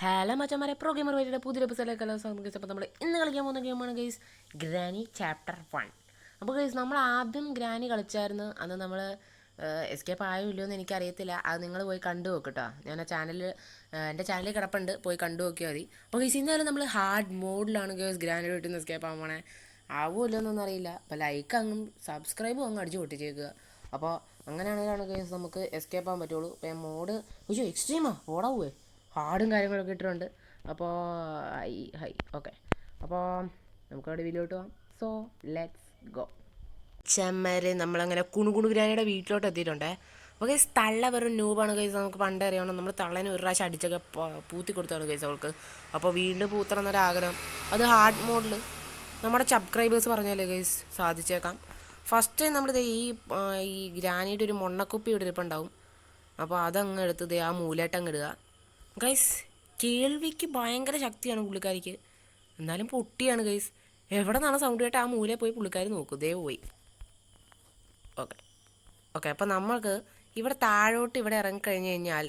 Hello മച്ചന്മാരെ pro gamer വഴിയുടെ പുതിയ എപ്പിസോഡിലേക്ക് ഗൈസ്. അപ്പോൾ നമ്മൾ ഇന്ന് കളിക്കാൻ പോകുന്ന ഗെയിമാണ് ഗൈസ് ഗ്രാനി ചാപ്റ്റർ 1. അപ്പോൾ ഗൈസ് നമ്മൾ ആദ്യം ഗ്രാനി കളിച്ചായിരുന്നു. അന്ന് നമ്മൾ എസ്കേപ്പ് ആയോ ഇല്ലയോ എന്ന് എനിക്കറിയത്തില്ല. അത് നിങ്ങൾ പോയി കണ്ടു നോക്കട്ടോ. ഞാൻ ആ ചാനലിൽ എൻ്റെ ചാനലിൽ കിടപ്പുണ്ട്, പോയി കണ്ടു നോക്കിയാൽ മതി. അപ്പോൾ ഗൈസ് ഇന്നാലും നമ്മൾ ഹാർഡ് മോഡിലാണ് ഗൈസ് ഗ്രാനിയുടെ വീട്ടിൽ നിന്ന് എസ്കേപ്പ് ആകാൻ പോണേ. ആവുമല്ലോ എന്നൊന്നും അറിയില്ല. അപ്പോൾ ലൈക്ക് അങ്ങും സബ്സ്ക്രൈബും അങ്ങ് അടിച്ച് പൊട്ടിച്ചേക്കുക. അപ്പോൾ അങ്ങനെയാണെങ്കിലാണ് ഗൈസ് നമുക്ക് എസ്കേപ്പ് ആകാൻ പറ്റുള്ളൂ. ഇപ്പോൾ മോഡ് അയ്യോ എക്സ്ട്രീമാ ഓടാവേ, ഹാർഡും കാര്യങ്ങളൊക്കെ ഇട്ടിട്ടുണ്ട്. അപ്പോൾ ഹൈ ഓക്കെ. അപ്പോൾ നമുക്ക് അവിടെ വീട്ടിലോട്ട് പോകാം. So let's go. ചെമ്മര് നമ്മളങ്ങനെ കുണുകുണു ഗ്രാനിയുടെ വീട്ടിലോട്ട് എത്തിയിട്ടുണ്ടേ. അപ്പോൾ ഗൈസ് തള്ള വെറും നൂബാണ് ഗൈസ്. നമുക്ക് പണ്ടേ അറിയണം, നമ്മൾ തള്ളേനെ ഒരു പ്രാവശ്യം അടിച്ചൊക്കെ പൂത്തി കൊടുത്താണ് ഗൈസ് അവൾക്ക്. അപ്പോൾ വീണ്ടും പൂത്തണം എന്നൊരാഗ്രഹം. അത് ഹാർഡ് മോഡിൽ നമ്മുടെ സബ്സ്ക്രൈബേഴ്സ് പറഞ്ഞാലേ ഗൈസ് സാധിച്ചേക്കാം. ഫസ്റ്റ് നമ്മൾ ഈ ഗ്രാനിയുടെ ഒരു മൊണ്ണക്കുപ്പി ഇവിടെ ഇരിപ്പുണ്ടാവും. അപ്പോൾ അതങ്ങ് എടുത്ത് ആ മൂലമായിട്ട് അങ്ങ് ഇടുക ഗൈസ്. കേൾവിക്ക് ഭയങ്കര ശക്തിയാണ് പുള്ളിക്കാരിക്ക്, എന്നാലും പൊട്ടിയാണ് ഗൈസ്. എവിടെ നിന്നാണ് സൗണ്ട് കേട്ട് ആ മൂലയിൽ പോയി പുള്ളിക്കാരി നോക്കും. ദേ പോയി. Okay okay. അപ്പോൾ നമ്മൾക്ക് ഇവിടെ താഴോട്ട് ഇവിടെ ഇറങ്ങിക്കഴിഞ്ഞ് കഴിഞ്ഞാൽ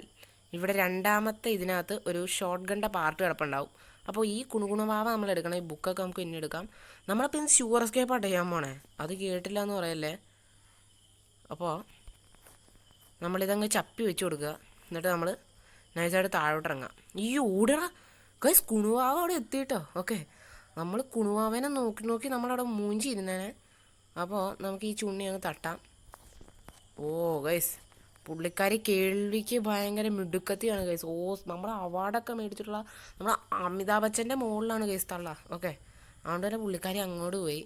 ഇവിടെ രണ്ടാമത്തെ ഇതിനകത്ത് ഒരു ഷോർട്ട് ഗണ്ണിൻ്റെ പാർട്ട് കിടപ്പുണ്ടാവും. അപ്പോൾ ഈ കുണുകുണവാവ നമ്മൾ എടുക്കണം. ഈ ബുക്കൊക്കെ നമുക്ക് ഇനി എടുക്കാം. നമ്മളിപ്പോൾ ഇന്ന് ഷുവർ എസ്കേപ്പാണ് ചെയ്യാൻ പോണേ. അത് കേട്ടില്ല എന്ന് പറയല്ലേ. അപ്പോൾ നമ്മളിതങ്ങ് ചപ്പി വെച്ച് കൊടുക്കുക. എന്നിട്ട് നമ്മൾ നൈസായിട്ട് താഴോട്ട് ഇറങ്ങാം. ഈ ഓടണ ഗൈസ് കുണുവാവ അവിടെ എത്തിയിട്ടോ. ഓക്കെ, നമ്മൾ കുണുവാവേനെ നോക്കി നോക്കി നമ്മളവിടെ മൂഞ്ചി ഇരുന്നേനെ. അപ്പോൾ നമുക്ക് ഈ ചുണ്ണി അങ്ങ് തട്ടാം. ഓ ഗൈസ്, പുള്ളിക്കാരി കേൾവിക്ക് ഭയങ്കര മിടുക്കത്തിയാണ് ഗൈസ്. നമ്മൾ അവാർഡൊക്കെ മേടിച്ചിട്ടുള്ള നമ്മൾ അമിതാഭ് ബച്ചൻ്റെ മുകളിലാണ് ഗൈസ് തള്ള. ഓക്കെ, അതുകൊണ്ട് തന്നെ പുള്ളിക്കാരി അങ്ങോട്ട് പോയി.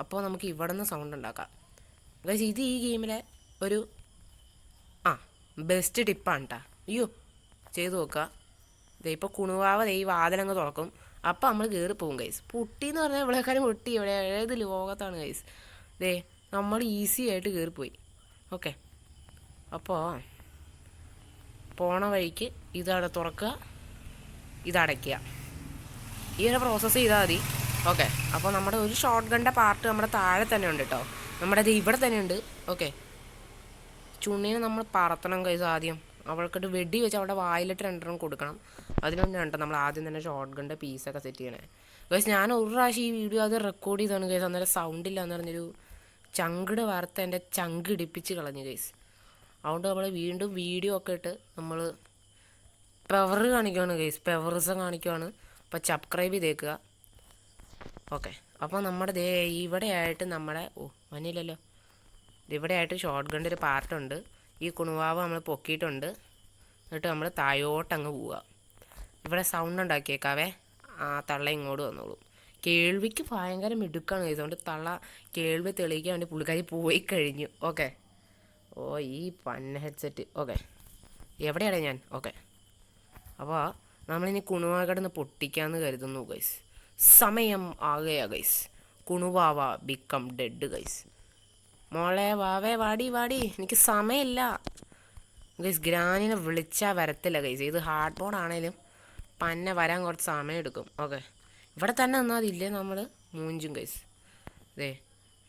അപ്പോൾ നമുക്ക് ഇവിടെ നിന്ന് സൗണ്ട് ഉണ്ടാക്കാം ഗൈസ്. ഇത് ഈ ഗെയിമിലെ ഒരു ബെസ്റ്റ് ടിപ്പാണ് കേട്ടോ. അയ്യോ ചെയ്ത് നോക്കുക. ഇപ്പോൾ കുണുവാവ ഈ വാതിലങ്ങ് തുറക്കും. അപ്പം നമ്മൾ കയറി പോകും ഗൈസ്. പൊട്ടി എന്ന് പറഞ്ഞാൽ ഇവിടെക്കാരും പൊട്ടി, ഇവിടെ ഏത് ലോകത്താണ് ഗൈസ്. നമ്മൾ ഈസി ആയിട്ട് കയറിപ്പോയി. ഓക്കെ, അപ്പോൾ പോണ വഴിക്ക് ഇതവിടെ തുറക്കുക, ഇതടയ്ക്കുക. ഈ ഒരു പ്രോസസ്സ് ചെയ്താൽ മതി. ഓക്കെ, അപ്പോൾ നമ്മുടെ ഒരു ഷോർട്ട് ഗണ്ണിൻ്റെ പാർട്ട് നമ്മുടെ താഴെ തന്നെ ഉണ്ട് കേട്ടോ. നമ്മുടെ ഇത് ഇവിടെ തന്നെ ഉണ്ട്. ഓക്കെ, ചുണ്ണീനെ നമ്മൾ പറത്തണം ഗൈസ്. ആദ്യം അവൾക്കിട്ട് വെടി വെച്ച് അവളുടെ വായിലിട്ട് രണ്ടെണ്ണം കൊടുക്കണം. അതിനൊന്നും നമ്മൾ ആദ്യം തന്നെ ഷോർട്ട് ഗണ്ണിൻ്റെ പീസൊക്കെ സെറ്റ് ചെയ്യണേ ഗൈസ്. ഞാൻ ഒരു പ്രാവശ്യം ഈ വീഡിയോ അത് റെക്കോർഡ് ചെയ്താണ് ഗൈസ്. അന്നേരം സൗണ്ട് ഇല്ല എന്ന് പറഞ്ഞൊരു ചങ്കിട് വാർത്ത എൻ്റെ ചങ്ക് ഇടിപ്പിച്ച് കളഞ്ഞു ഗൈസ്. അതുകൊണ്ട് നമ്മൾ വീണ്ടും വീഡിയോ ഒക്കെ ഇട്ട് നമ്മൾ പവർ കാണിക്കുവാണ് ഗൈസ്, പവറിസം കാണിക്കുവാണ്. അപ്പോൾ സബ്സ്ക്രൈബ് ചെയ്തേക്കുക. ഓക്കെ, അപ്പോൾ നമ്മുടെ ഇവിടെയായിട്ട് നമ്മുടെ വന്നില്ലല്ലോ, ഇവിടെയായിട്ട് ഷോർട്ട് ഗണ്ണിൻ്റെ ഒരു പാർട്ടുണ്ട്. ഈ കുണുവാവ് നമ്മൾ പൊക്കിയിട്ടുണ്ട്. എന്നിട്ട് നമ്മൾ താഴോട്ടങ്ങ് പോവുക. ഇവിടെ സൗണ്ട് ഉണ്ടാക്കിയേക്കാവേ. തള്ള ഇങ്ങോട്ട് വന്നോളൂ. കേൾവിക്ക് ഭയങ്കര മിടുക്കാണ്. ഇതുകൊണ്ട് തള്ള കേൾവി തെളിയിക്കാൻ വേണ്ടി പുള്ളിക്കാരി പോയി കഴിഞ്ഞു. ഓക്കെ, ഈ പന്ന ഹെഡ്സെറ്റ്. ഓക്കെ, എവിടെയാണ് ഞാൻ? ഓക്കെ, അപ്പോൾ നമ്മളിനി കുണുവാകടന്ന് പൊട്ടിക്കാമെന്ന് കരുതുന്നു ഗൈസ്. സമയം ആകെയാ ഗൈസ്. കുണുവാവ ബിക്കം ഡെഡ് ഗൈസ്. മോളെ വാവേ വാടി വാടി, എനിക്ക് സമയമില്ല ഗൈസ്. ഗ്രാനിനെ വിളിച്ചാൽ വരത്തില്ല ഗൈസ്. ഇത് ഹാർഡ് മോഡാണേലും പന്നെ വരാൻ കുറച്ച് സമയം എടുക്കും. ഓക്കെ, ഇവിടെ തന്നെ നിന്നാൽ അതില്ലേ നമ്മൾ മൂഞ്ചും ഗൈസ്.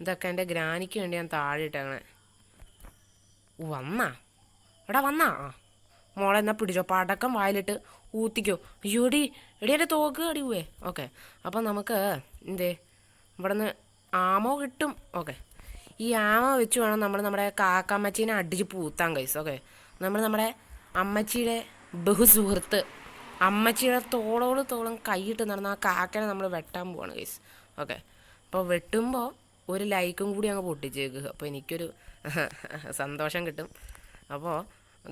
ഇതൊക്കെ എൻ്റെ ഗ്രാനിക്ക് വേണ്ടി ഞാൻ താഴെ ഇട്ടേക്കണേ. വന്നാ എടാ വന്നാ. മോളെ എന്നാൽ പിടിച്ചോ, പടക്കം വായിലിട്ട് ഊത്തിക്കോ. അയ്യോടി എടി എൻ്റെ തോക്ക് അടി പോവേ. ഓക്കെ, അപ്പം നമുക്ക് ഇവിടെ നിന്ന് ആമോ കിട്ടും. ഓക്കെ, ഈ ആമ വെച്ച് വേണം നമ്മുടെ കാക്കമ്മച്ചീനെ അടിച്ച് പൂത്താൻ ഗൈസ്. ഓക്കെ, നമ്മുടെ അമ്മച്ചിയുടെ ബഹുസുഹൃത്ത് അമ്മച്ചിയുടെ തോളം കൈയിട്ട് നടന്ന ആ കാക്കനെ നമ്മൾ വെട്ടാൻ പോവാണ് ഗൈസ്. ഓക്കെ, അപ്പോൾ വെട്ടുമ്പോൾ ഒരു ലൈക്കും കൂടി അങ്ങ് പൊട്ടിച്ചേക്കുക. അപ്പോൾ എനിക്കൊരു സന്തോഷം കിട്ടും. അപ്പോൾ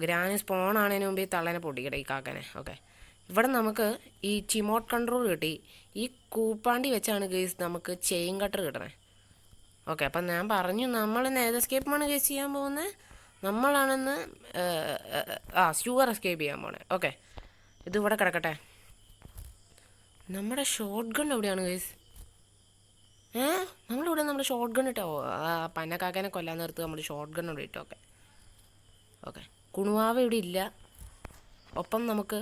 ഗ്രാനി സ്പോൺ ആണതിന് മുമ്പ് ഈ തള്ളേനെ പൊട്ടിക്കട്ടെ, ഈ കാക്കനെ. ഓക്കെ, ഇവിടെ നമുക്ക് ഈ ചിമോട്ട് കൺട്രോൾ കിട്ടി. ഈ കൂപ്പാണ്ടി വെച്ചാണ് ഗൈസ് നമുക്ക് ചെയിൻ കട്ടർ കിട്ടണേ. ഓക്കെ, അപ്പം ഞാൻ പറഞ്ഞു നമ്മളിന്ന് ഏത് എസ്കേപ്പാണ് ഗൈസ് ചെയ്യാൻ പോകുന്നത്. നമ്മളാണെന്ന് ഷുവർ എസ്കേപ്പ് ചെയ്യാൻ പോണേ. ഓക്കെ, ഇതിവിടെ കിടക്കട്ടെ. നമ്മുടെ ഷോർട്ട് ഗൺ എവിടെയാണ് ഗൈസ്? നമ്മളിവിടെ നമ്മുടെ ഷോർട്ട് ഗൺ ഇട്ടോ. പന്നക്കാക്കനെ കൊല്ലാൻ നേരത്ത് നമ്മൾ ഷോർട്ട് ഗൺ ഇവിടെ ഇട്ടോ. ഓക്കെ ഓക്കെ, കുണുവാവ ഇവിടെ ഇല്ല. ഒപ്പം നമുക്ക്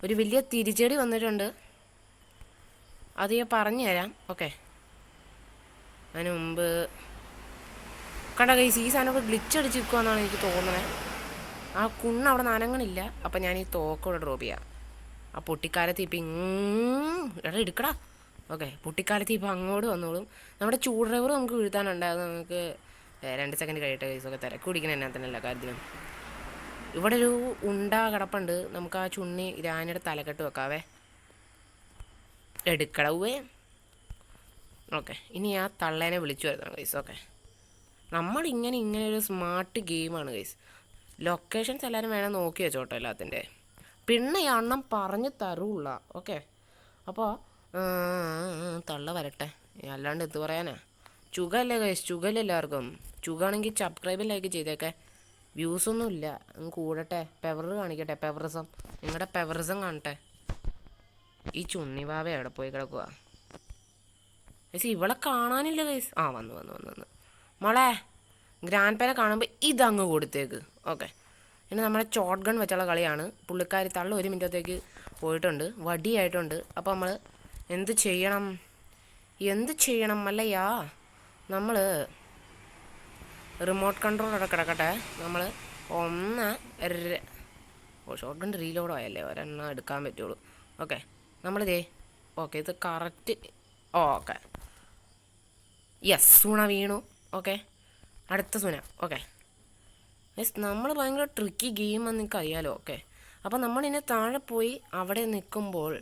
ഒരു വലിയ തിരിച്ചടി വന്നിട്ടുണ്ട്. അത് ഞാൻ പറഞ്ഞു തരാം. ഓക്കെ, അതിന് മുമ്പ് കണ്ട ഗൈസ്, ഈ സാധനമൊക്കെ ഗ്ലിച്ച് അടിച്ച് നിൽക്കുമെന്നാണ് എനിക്ക് തോന്നുന്നത്. ആ കുണ്ണ അവിടെ നനങ്ങണില്ല. അപ്പം ഞാൻ ഈ തോക്കോടെ ഡ്രോപ്പ് ചെയ്യാം. ആ പൊട്ടിക്കാലത്ത് ഇപ്പം എടാ എടുക്കടാ. ഓക്കെ, പൊട്ടിക്കാലത്ത് ഇപ്പം അങ്ങോട്ട് വന്നോളും. നമ്മുടെ ചൂട് ഡ്രൈവർ നമുക്ക് വീഴ്ത്താനുണ്ടായിരുന്നു. നമുക്ക് 2 സെക്കൻഡ് കഴിയട്ടെ കേസൊക്കെ തിരക്ക് പിടിക്കണം എന്നാത്തിനല്ല കാര്യത്തിനും. ഇവിടെ ഒരു കിടപ്പുണ്ട്. നമുക്ക് ആ ചുണ്ണി ഗ്രാനിയുടെ തലക്കെട്ട് വെക്കാവേ. എടുക്കടവേ. ഓക്കെ, ഇനി ആ തള്ളേനെ വിളിച്ചു വരുന്നതാണ് ഗൈസ്. ഓക്കെ, നമ്മളിങ്ങനെ ഒരു സ്മാർട്ട് ഗെയിമാണ് ഗൈസ്. ലൊക്കേഷൻസ് എല്ലാവരും വേണം നോക്കി വെച്ചോട്ടോ എല്ലാത്തിൻ്റെ. പിന്നെ ഈ അണ്ണം പറഞ്ഞു തരൂള്ള. ഓക്കെ, അപ്പോൾ തള്ള വരട്ടെ, അല്ലാണ്ട് എന്ത് പറയാനാ. ചുഖല്ലേ ഗൈസ്, ചുഖല്ലേ എല്ലാവർക്കും. ചുഖാണെങ്കിൽ സബ്സ്ക്രൈബ് ലൈക്ക് ചെയ്തേക്കെ. വ്യൂസൊന്നും ഇല്ല, കൂടട്ടെ. പെവർ കാണിക്കട്ടെ, പെവറിസം. നിങ്ങളുടെ പെവറിസം കാണട്ടെ. ഈ ചുണ്ണിവാവ എവിടെ പോയി കിടക്കുക ഗൈസ്? ഇവളെ കാണാനില്ല ഗൈസ്. ആ വന്നു മോളെ. ഗ്രാൻഡ് പേരെ കാണുമ്പോൾ ഇതങ്ങ് കൊടുത്തേക്ക്. ഓക്കെ, ഇനി നമ്മുടെ ഷോട്ട് ഗൺ വെച്ചുള്ള കളിയാണ്. പുള്ളിക്കാരി തള്ള 1 മിനിറ്റത്തേക്ക് പോയിട്ടുണ്ട്, വടിയായിട്ടുണ്ട്. അപ്പോൾ നമ്മൾ എന്ത് ചെയ്യണം അല്ലയ്യാ? നമ്മൾ റിമോട്ട് കൺട്രോൾ അവിടെ കിടക്കട്ടെ. നമ്മൾ ഷോട്ട് ഗൺ റീലോഡ് ആയല്ലേ, ഒരെണ്ണം എടുക്കാൻ പറ്റുള്ളൂ. ഓക്കെ, നമ്മളിതേ. ഓക്കെ, ഇത് കറക്റ്റ്. ഓക്കെ, യെസ്, സൂണ വീണു. ഓക്കെ, അടുത്ത സൂന. ഓക്കെ യെസ്, നമ്മൾ ഭയങ്കര ട്രിക്കി ഗെയിമാണെന്ന് നിങ്ങൾക്ക് അറിയാലോ. ഓക്കെ, അപ്പോൾ നമ്മളിനെ താഴെ പോയി അവിടെ നിൽക്കുമ്പോൾ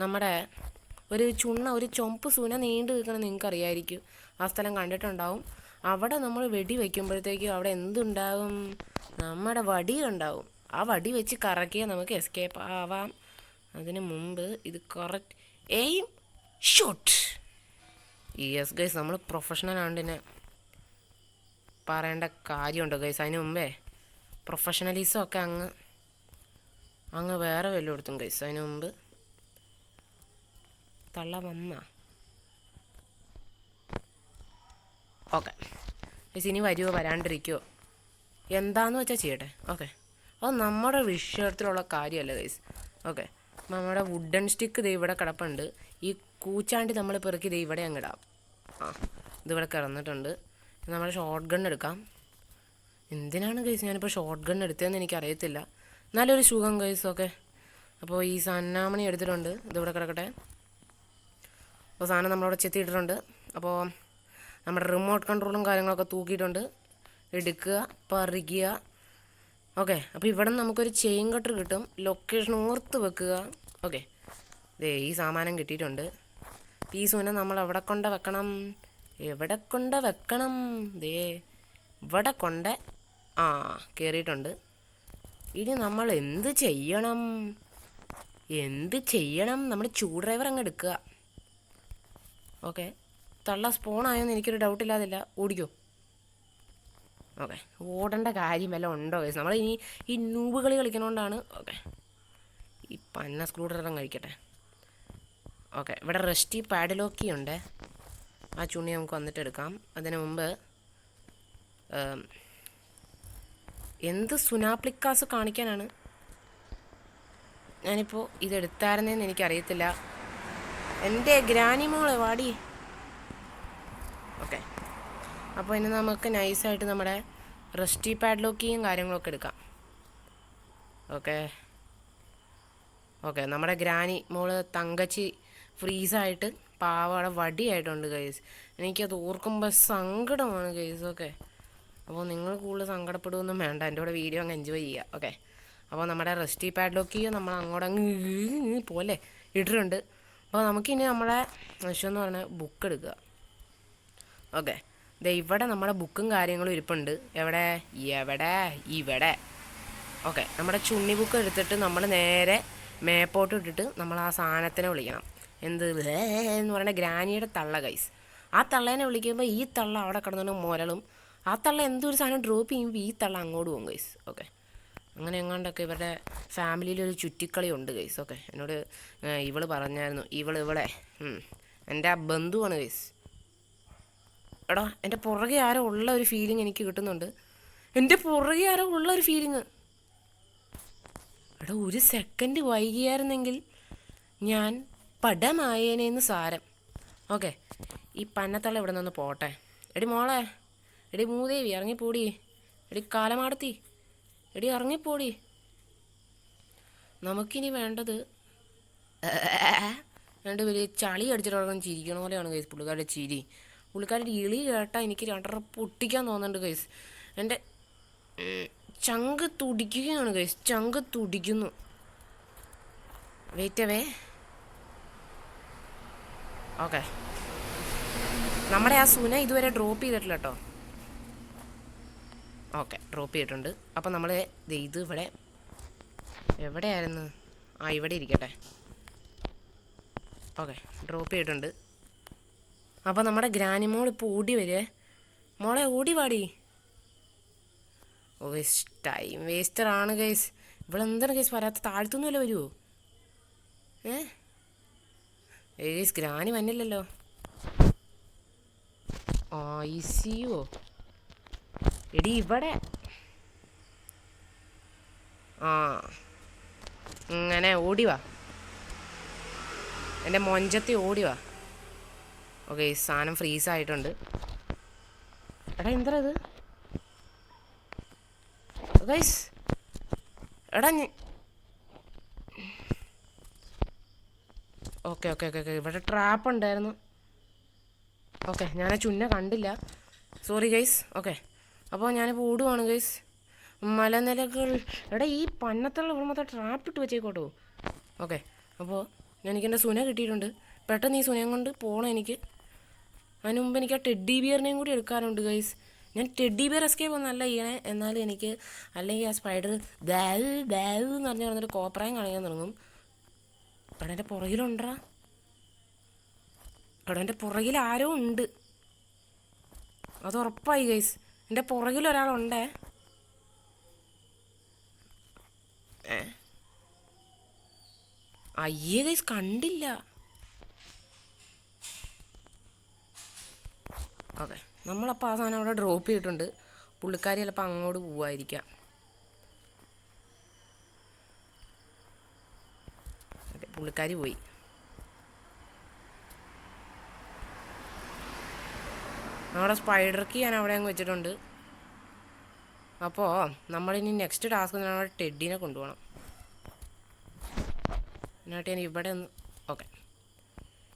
നമ്മുടെ ഒരു ചുമപ്പ് സൂന നീണ്ടു നിൽക്കണം. നിങ്ങൾക്ക് അറിയാമായിരിക്കും, ആ സ്ഥലം കണ്ടിട്ടുണ്ടാവും. അവിടെ നമ്മൾ വെടി വയ്ക്കുമ്പോഴത്തേക്കും അവിടെ എന്തുണ്ടാവും? നമ്മുടെ വടി ഉണ്ടാവും. ആ വടി വെച്ച് കറക്കിയാൽ നമുക്ക് എസ്കേപ്പ് ആവാം. അതിന് മുമ്പ് ഇത് correct aim shot. Yes guys, നമ്മൾ പ്രൊഫഷണൽ ആണ്ടിനെ പറയേണ്ട കാര്യമുണ്ടോ ഗൈസ്? അതിന് മുമ്പേ പ്രൊഫഷണലിസം ഒക്കെ അങ്ങ് വേറെ വല്ലതും എടുത്തും ഗൈസ്. അതിന് മുമ്പ് തള്ള വന്ന. ഓക്കെ ഗൈസ്, ഇനി വരുമോ വരാണ്ടിരിക്കുമോ എന്താന്ന് വെച്ചാൽ ചെയ്യട്ടെ. ഓക്കെ, അത് നമ്മുടെ വിഷയത്തിലുള്ള കാര്യമല്ല ഗൈസ്. ഓക്കെ, നമ്മുടെ വുഡൻ സ്റ്റിക്ക് ദേ ഇവിടെ കിടപ്പുണ്ട്. ഈ കൂച്ചാണ്ടി നമ്മൾ പെറുക്കി ദേ ഇവിടെ അങ്ങിടാം. ഇതിവിടെ കിടന്നിട്ടുണ്ട്. നമ്മുടെ ഷോട്ട് ഗൺ എടുക്കാം. എന്തിനാണ് ഗൈസ് ഞാനിപ്പോൾ ഷോട്ട് ഗൺ എടുത്തതെന്ന് എനിക്കറിയത്തില്ല. നല്ലൊരു സുഖം ഗൈസ്. ഓക്കെ, അപ്പോൾ ഈ സന്നാമണി എടുത്തിട്ടുണ്ട്. ഇതിവിടെ കിടക്കട്ടെ. അപ്പോൾ സാധനം നമ്മളവിടെ ചെത്തിയിട്ടിട്ടുണ്ട്. അപ്പോൾ നമ്മുടെ റിമോട്ട് കൺട്രോളും കാര്യങ്ങളൊക്കെ തൂക്കിയിട്ടുണ്ട്. എടുക്കുക, പറിക്കുക. ഓക്കെ, അപ്പോൾ ഇവിടെ നിന്ന് നമുക്കൊരു ചെയിൻ കട്ടർ കിട്ടും. ലൊക്കേഷൻ ഓർത്ത് വെക്കുക. ഓക്കെ, ദേ ഈ സാമാനം കിട്ടിയിട്ടുണ്ട്. പീസുവിനെ നമ്മൾ എവിടെ കൊണ്ട് വെക്കണം? ദേ ഇവിടെ കൊണ്ട് കയറിയിട്ടുണ്ട്. ഇനി നമ്മൾ എന്ത് ചെയ്യണം? നമ്മുടെ ചൂട് ഡ്രൈവർ അങ്ങ് എടുക്കുക. ഓക്കെ, തള്ള സ്പോണായോന്ന് എനിക്കൊരു ഡൗട്ടില്ലാതില്ല. ഓടിക്കോ. ഓക്കെ, ഓടേണ്ട കാര്യം വല്ലതും ഉണ്ടോ ഗൈസ്? നമ്മൾ ഈ നൂബ് കളി കളിക്കണോണ്ടാണ്. ഓക്കെ, ഈ പന്ന സ്ക്രൂ ഡ്രൈവർ കഴിക്കട്ടെ. ഓക്കെ, ഇവിടെ റെസ്റ്റി പാഡ്ലോക്കി ഉണ്ട്. ആ ചുണ്ണി നമുക്ക് വന്നിട്ട് എടുക്കാം. അതിന് മുമ്പ് എന്ത് സുനാപ്ലിക്കാസ് കാണിക്കാനാണ് ഞാനിപ്പോൾ ഇതെടുത്തായിരുന്നതെന്ന് എനിക്കറിയത്തില്ല. എൻ്റെ ഗ്രാനി മോളെ വാടി. ഓക്കെ, അപ്പോൾ ഇനി നമുക്ക് നൈസായിട്ട് നമ്മുടെ റെസ്റ്റി പാഡ്ലോക്കിയും കാര്യങ്ങളൊക്കെ എടുക്കാം. ഓക്കെ, നമ്മുടെ ഗ്രാനി മോള് തങ്കച്ചി ഫ്രീസായിട്ട് പാവാട വടിയായിട്ടുണ്ട് ഗൈസ്. എനിക്കത് ഓർക്കുമ്പോൾ സങ്കടമാണ് ഗൈസ്. ഓക്കെ, അപ്പോൾ നിങ്ങൾ കൂടുതൽ സങ്കടപ്പെടുകയൊന്നും വേണ്ട, എൻ്റെ കൂടെ വീഡിയോ അങ്ങ് എൻജോയ് ചെയ്യുക. ഓക്കെ, അപ്പോൾ നമ്മുടെ റെസ്റ്റി പാഡ്ലോക്കിയോ നമ്മൾ അങ്ങോട്ടങ്ങ് പോലെ ഇട്ടിട്ടുണ്ട്. അപ്പോൾ നമുക്കിനി നമ്മുടെ വിഷയം പറഞ്ഞാൽ ബുക്ക് എടുക്കുക. ഓക്കെ, ഇവിടെ നമ്മുടെ ബുക്കും കാര്യങ്ങളും ഇരിപ്പുണ്ട്. ഇവിടെ. ഓക്കെ, നമ്മുടെ ചുണ്ണി ബുക്ക് എടുത്തിട്ട് നമ്മൾ നേരെ മേപ്പോട്ട് ഇട്ടിട്ട് നമ്മൾ ആ സാധനത്തിനെ വിളിക്കണം. എന്ന് പറയുന്ന ഗ്രാനിയുടെ തള്ള ഗൈസ്. ആ തള്ളേനെ വിളിക്കുമ്പോൾ ഈ തള്ള അവിടെ കിടന്നുകൊണ്ട് മുരളും. ആ തള്ള എന്തൊരു സാധനം ഡ്രോപ്പ് ചെയ്യുമ്പോൾ ഈ തള്ള അങ്ങോട്ട് പോകും ഗൈസ്. ഓക്കെ, അങ്ങനെ എങ്ങാണ്ടൊക്കെ ഇവരുടെ ഫാമിലിയിലൊരു ചുറ്റിക്കളി ഉണ്ട് ഗൈസ്. ഓക്കെ, എന്നോട് ഇവള് പറഞ്ഞായിരുന്നു. ഇവിടെ എൻ്റെ ആ ബന്ധുവാണ് ഗൈസ്. എടാ, എൻ്റെ പുറകെ ആരോ ഉള്ള ഒരു ഫീലിംഗ് എനിക്ക് കിട്ടുന്നുണ്ട്. എടാ, ഒരു സെക്കൻഡ് വൈകിയായിരുന്നെങ്കിൽ ഞാൻ പടമായേനേന്ന് സാരം. ഓക്കെ, ഈ പന്നത്തള്ള ഇവിടെ നിന്ന് പോട്ടെ. എടി മോളെ, എടി മൂദേവി ഇറങ്ങിപ്പോടി. എടി കാലമാടത്തി, എടി ഇറങ്ങിപ്പോടി. നമുക്കിനി വേണ്ടത് രണ്ട് വലിയ ചളി അടിച്ചിട്ട് ചിരിക്കണ പോലെയാണ് ഗൈസ് പുള്ളിക്കാരുടെ ചിരി. പുള്ളിക്കാരുടെ ഇളി കേട്ടാൽ എനിക്ക് രണ്ടര പൊട്ടിക്കാൻ തോന്നുന്നുണ്ട് ഗൈസ്. എൻ്റെ ചങ്ക് തുടിക്കുകയാണ് ഗൈസ്, ചങ്ക് തുടിക്കുന്നു. വെയിറ്റവേ. ഓക്കെ, നമ്മുടെ ആ സുന ഇതുവരെ ഡ്രോപ്പ് ചെയ്തിട്ടില്ല കേട്ടോ. ഓക്കെ, ഡ്രോപ്പ് ചെയ്തിട്ടുണ്ട്. അപ്പം നമ്മൾ ഇത് ഇവിടെ എവിടെയായിരുന്നു? ഇവിടെ ഇരിക്കട്ടെ. ഓക്കെ, ഡ്രോപ്പ് ചെയ്തിട്ടുണ്ട്. അപ്പം നമ്മുടെ ഗ്രാനി മോൾ ഇപ്പോൾ ഓടി വരുവേ. മോളെ ഓടി പാടി. ഓ ഗൈസ്, ടൈം വേസ്റ്ററാണ് ഗൈസ്. ഇവളെന്താണ് ഗൈസ് വരാത്ത? താഴ്ത്തൊന്നുമല്ല വരുമോ? ഗൈസ് ഗ്രാനി വന്നില്ലല്ലോ. ICU എടി ഇവിടെ. ഇങ്ങനെ ഓടിവാ, എൻ്റെ മൊഞ്ചത്തി ഓടിവാ. ഓക്കെ, സാധനം ഫ്രീസായിട്ടുണ്ട്. എടാ എന്താ ഇത് ഗൈസ്? എടാ ഓക്കെ ഓക്കെ ഓക്കെ ഓക്കെ, ഇവിടെ ട്രാപ്പ് ഉണ്ടായിരുന്നു. ഓക്കെ, ഞാൻ ആ ചുന്ന കണ്ടില്ല, സോറി ഗൈസ്. ഓക്കെ, അപ്പോൾ ഞാനിപ്പോൾ ഓടുവാണ് ഗൈസ്. മലനിലകൾ. എടാ ഈ പന്നത്തുള്ള ഇവിടെ മൊത്തം ട്രാപ്പ് ഇട്ട് വെച്ചേക്കോട്ടോ. ഓക്കെ, അപ്പോൾ എനിക്കെൻ്റെ സുന കിട്ടിയിട്ടുണ്ട്. പെട്ടെന്ന് ഈ സുനയും കൊണ്ട് പോകണം എനിക്ക്. അതിന് മുമ്പ് എനിക്ക് ആ ടെഡ്ഡി ബിയറിനെയും കൂടി എടുക്കാറുണ്ട് ഗൈസ്. ഞാൻ ടെഡ്ഡി ബിയർ എസ്കേപ്പ് ഒന്നല്ല ചെയ്യണേ, എന്നാലും എനിക്ക് അല്ലെങ്കിൽ ആ സ്പൈഡർ ദാവ് ദാവ് എന്ന് പറഞ്ഞ് പറഞ്ഞിട്ട് കോപ്രായം കാണിക്കാൻ തുടങ്ങും. എടാ എൻ്റെ പുറകിലുണ്ടാ. എടാ എൻ്റെ പുറകിൽ ആരോ ഉണ്ട്, അത് ഉറപ്പായി ഗൈസ്. എൻ്റെ പുറകിൽ ഒരാളുണ്ടേ. അയ്യേ ഗൈസ്, കണ്ടില്ല. ഓക്കെ, നമ്മളപ്പോൾ ആ സാധനം അവിടെ ഡ്രോപ്പ് ചെയ്തിട്ടുണ്ട്. പുള്ളിക്കാരി ചിലപ്പോൾ അങ്ങോട്ട് പോവായിരിക്കാം. അതെ, പുള്ളിക്കാരി പോയി. നമ്മുടെ സ്പൈഡർക്ക് ഞാൻ അവിടെ അങ്ങ് വെച്ചിട്ടുണ്ട്. അപ്പോൾ നമ്മളിനി നെക്സ്റ്റ് ടാസ്ക് നമ്മുടെ ടെഡ്ഡിനെ കൊണ്ടുപോകണം. എന്നിട്ട് ഞാൻ ഇവിടെ ഒന്ന്. ഓക്കെ,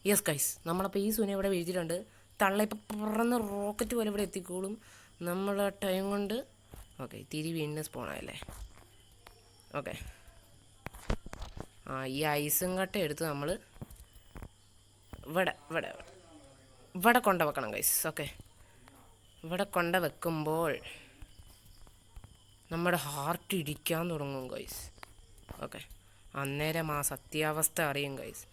യെസ് ഗൈസ്, നമ്മളപ്പോൾ ഈ സുന ഇവിടെ വീഴ്ത്തിയിട്ടുണ്ട്. തള്ള ഇപ്പം പറന്ന് റോക്കറ്റ് പോലെ ഇവിടെ എത്തിക്കോളും നമ്മൾ ടൈം കൊണ്ട്. ഓക്കെ, തിരി വീണ്ടും സ്പോണായല്ലേ. ഓക്കെ, ഈ ഐസും കട്ട എടുത്ത് നമ്മൾ ഇവിടെ ഇവിടെ ഇവിടെ കൊണ്ട വെക്കണം ഗൈസ്. ഓക്കെ, ഇവിടെ കൊണ്ട വെക്കുമ്പോൾ നമ്മുടെ ഹാർട്ട് ഇടിക്കാൻ തുടങ്ങും ഗൈസ്. ഓക്കെ, അന്നേരം ആ സത്യാവസ്ഥ അറിയും ഗൈസ്.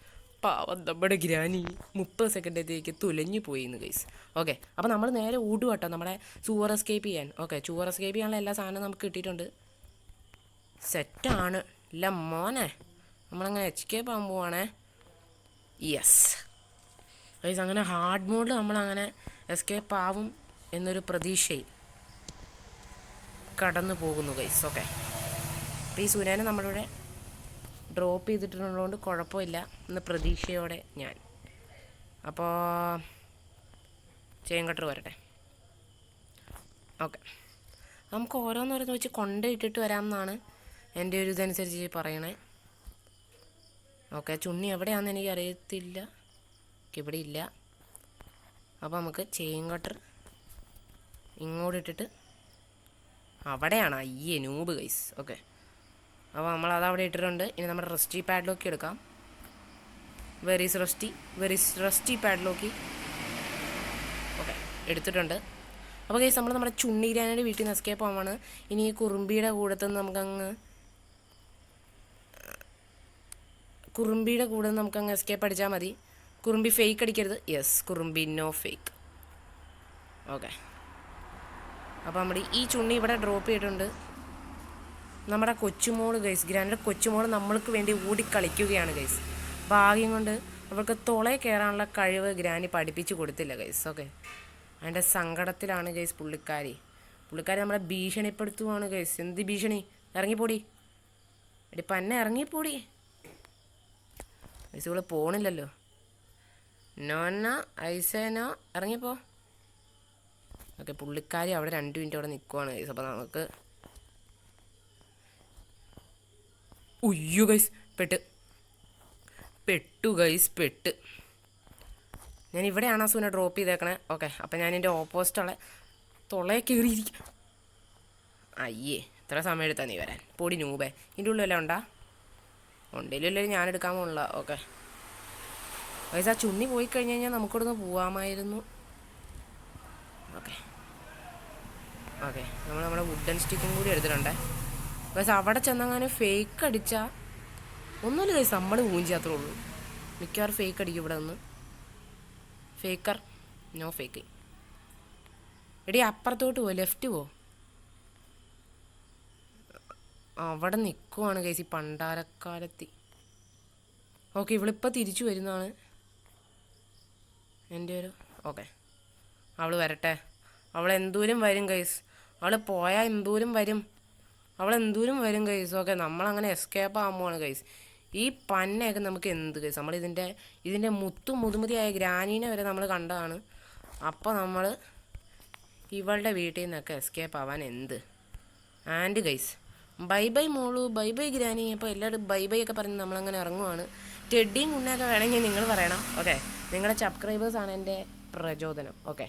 പാവം നമ്മുടെ ഗ്രാനി 30 സെക്കൻഡത്തേക്ക് തുലഞ്ഞു പോയിന്ന് ഗൈസ്. ഓക്കെ, അപ്പോൾ നമ്മൾ നേരെ ഓടുക കേട്ടോ നമ്മുടെ ചൂവർ എസ്കേപ്പ് ചെയ്യാൻ. ഓക്കെ, ചൂവർ എസ്കേപ്പ് ചെയ്യാനുള്ള എല്ലാ സാധനവും നമുക്ക് കിട്ടിയിട്ടുണ്ട്. സെറ്റാണ് ഇല്ല മോനെ, നമ്മളങ്ങനെ എസ്കേപ്പ് ആകാൻ പോവാണേ. യെസ് ഗൈസ്, അങ്ങനെ ഹാർഡ് മോഡിൽ നമ്മളങ്ങനെ എസ്കേപ്പ് ആവും എന്നൊരു പ്രതീക്ഷയിൽ കടന്നു പോകുന്നു ഗൈസ്. ഓക്കെ, അപ്പോൾ ഈ സുനാനെ നമ്മളിവിടെ ഡ്രോപ്പ് ചെയ്തിട്ടുള്ളതുകൊണ്ട് കുഴപ്പമില്ല എന്ന പ്രതീക്ഷയോടെ ഞാൻ. അപ്പോൾ ചെയിൻ കട്ടർ വരട്ടെ. ഓക്കെ, നമുക്ക് ഓരോന്നോരോന്ന് വെച്ച് കൊണ്ടിട്ടിട്ട് വരാമെന്നാണ് എൻ്റെ ഒരു ഇതനുസരിച്ച് പറയണേ. ഓക്കെ, ചുണ്ണി എവിടെയാണെന്ന് എനിക്ക് അറിയത്തില്ല, ഇവിടെ ഇല്ല. അപ്പോൾ നമുക്ക് ചെയിൻ കട്ടർ ഇങ്ങോട്ട് ഇട്ടിട്ട് അവിടെയാണ്. അയ്യേ നൂബ് ഗൈസ്. ഓക്കെ, അപ്പോൾ നമ്മളത് അവിടെ ഇട്ടിട്ടുണ്ട്. ഇനി നമ്മുടെ റസ്റ്റി പാഡ്ലോക്കി എടുക്കാം. Worries rusty പാഡ്ലോക്കി. ഓക്കെ, എടുത്തിട്ടുണ്ട്. അപ്പോൾ ഗൈസ്, നമ്മുടെ ചുണ്ണീരാനയുടെ വീട്ടിൽ നിന്ന് എസ്കേപ്പ് ആവാണ്. ഇനി ഈ കുറുമ്പിയുടെ കൂടെ നമുക്കങ്ങ് എസ്കേപ്പ് അടിച്ചാൽ മതി. കുറുമ്പി ഫേക്ക് അടിക്കരുത്. യെസ്, കുറുമ്പി നോ ഫേക്ക്. ഓക്കെ, അപ്പോൾ നമ്മുടെ ഈ ചുണ്ണി ഇവിടെ ഡ്രോപ്പ് ചെയ്തിട്ടുണ്ട്. നമ്മുടെ കൊച്ചുമോള് ഗൈസ്, ഗ്രാൻഡ് കൊച്ചുമോള് നമ്മൾക്ക് വേണ്ടി ഓടിക്കളിക്കുകയാണ് ഗൈസ്. ഭാഗ്യം കൊണ്ട് അവൾക്ക് തുളയിൽ കയറാനുള്ള കഴിവ് ഗ്രാനി പഠിപ്പിച്ച് കൊടുത്തില്ല ഗൈസ്. ഓക്കെ, അതിൻ്റെ സങ്കടത്തിലാണ് ഗൈസ് പുള്ളിക്കാരി നമ്മളെ ഭീഷണിപ്പെടുത്തുവാണ് ഗൈസ്. എന്ത് ഭീഷണി? ഇറങ്ങിപ്പോടി എടി പന്നെ, ഇറങ്ങിപ്പോടി ഗൈസ്. ഇവിടെ പോണില്ലല്ലോ. നോന്ന ഐസേനോ, ഇറങ്ങിപ്പോ. ഓക്കെ, പുള്ളിക്കാരി അവിടെ 2 മിനിറ്റ് അവിടെ നിൽക്കുവാണ് ഗൈസ്. അപ്പോൾ നമുക്ക് ഉയ്യോ ഗൈസ് പെട്ട്. പെട്ടു ഗൈസ്, പെട്ട്. ഞാൻ ഇവിടെയാണ് അസുവിനെ ഡ്രോപ്പ് ചെയ്തേക്കണേ. ഓക്കെ, അപ്പം ഞാൻ എൻ്റെ ഓപ്പോസിറ്റുള്ള തൊളയെ കയറിയിരിക്കും. അയ്യേ, ഇത്ര സമയം എടുത്താൽ നീ വരാൻ? പൊടി നൂബേ, ഇതിൻ്റെ ഉള്ളിലെല്ലാം ഉണ്ടാ? ഉണ്ടല്ലോ, ഞാൻ എടുക്കാൻ പോണില്ല. ഓക്കെ ഗൈസ്, ആ ചുണ്ണി പോയി കഴിഞ്ഞ് കഴിഞ്ഞാൽ നമുക്കിവിടുന്ന് പോവാമായിരുന്നു. ഓക്കെ ഓക്കെ, നമ്മൾ നമ്മുടെ വുഡൻ സ്റ്റിക്കും കൂടി എടുത്തിട്ടുണ്ടേ. ഗൈസ്, അവിടെ ചെന്നങ്ങനെ ഫേക്ക് അടിച്ചാൽ ഒന്നുമില്ല ഗൈസ്, നമ്മൾ മൂഞ്ചി അത്രേ ഉള്ളൂ. മിക്കവാറും ഫേക്ക് അടിക്കും ഇവിടെ നിന്ന്. ഫേക്കർ, നോ ഫേക്ക്. എടി അപ്പുറത്തോട്ട് പോ, ലെഫ്റ്റ് പോ. അവിടെ നിൽക്കുവാണ് ഗൈസ് ഈ പണ്ടാരക്കാലത്തി. ഓക്കെ, ഇവളിപ്പോൾ തിരിച്ചു വരുന്നതാണ് എൻ്റെ ഒരു. ഓക്കെ, അവൾ വരട്ടെ. അവൾ എന്തോരം വരും ഗൈസ്, അവൾ പോയാൽ എന്തോരം വരും, അവൾ എന്തോരം വരും ഗൈസ്. ഓക്കെ, നമ്മളങ്ങനെ എസ്കേപ്പ് ആകുമ്പോഴാണ് ഗൈസ് ഈ പന്നയൊക്കെ നമുക്ക് എന്ത് ഗൈസ്. ഇതിൻ്റെ മുതുമതിയായ ഗ്രാനീനെ വരെ നമ്മൾ കണ്ടതാണ്. അപ്പോൾ നമ്മൾ ഇവളുടെ വീട്ടിൽ നിന്നൊക്കെ എസ്കേപ്പ് ആവാൻ എന്ത്. ആൻഡ് ഗൈസ്, ബൈ ബൈ മോളു, ബൈ ബൈ ഗ്രാനി. അപ്പോൾ എല്ലാവരും ബൈ ബൈ ഒക്കെ പറഞ്ഞ് നമ്മളങ്ങനെ ഇറങ്ങുവാണ്. ടെഡിയും കുണ്ണയൊക്കെ വേണമെങ്കിൽ നിങ്ങൾ പറയണം. ഓക്കെ, നിങ്ങളുടെ സബ്സ്ക്രൈബേഴ്സാണ് എൻ്റെ പ്രചോദനം. ഓക്കെ,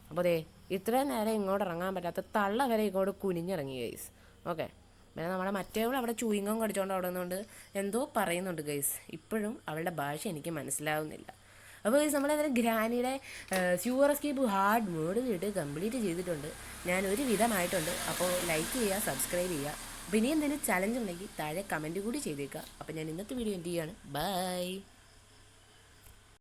അപ്പോൾ ദേ ഇത്രയും നേരം ഇങ്ങോട്ട് ഇറങ്ങാൻ പറ്റാത്ത തള്ള വരെ ഇങ്ങോട്ട് കുനിഞ്ഞിറങ്ങി ഗൈസ്. ഓക്കെ, പിന്നെ നമ്മുടെ മറ്റേവൾ അവിടെ ചൂയിങ്ങം കടിച്ചുകൊണ്ട് അവിടെ നിന്നുകൊണ്ട് എന്തോ പറയുന്നുണ്ട് ഗൈസ്. ഇപ്പോഴും അവളുടെ ഭാഷ എനിക്ക് മനസ്സിലാവുന്നില്ല. അപ്പോൾ ഗൈസ്, നമ്മളേതായാലും ഗ്രാനിയുടെ സ്യൂവർ എസ്കേപ്പ് ഹാർഡ് മോഡ് ചെയ്തിട്ട് കംപ്ലീറ്റ് ചെയ്തിട്ടുണ്ട്. ഞാൻ ഒരു വിധമായിട്ടുണ്ട്. അപ്പോൾ ലൈക്ക് ചെയ്യുക, സബ്സ്ക്രൈബ് ചെയ്യുക. അപ്പോൾ ഇനി എന്തെങ്കിലും ചലഞ്ച് ഉണ്ടെങ്കിൽ താഴെ കമൻറ്റ് കൂടി ചെയ്തേക്കുക. അപ്പോൾ ഞാൻ ഇന്നത്തെ വീഡിയോ എന്ത് ചെയ്യുകയാണ്. ബൈ.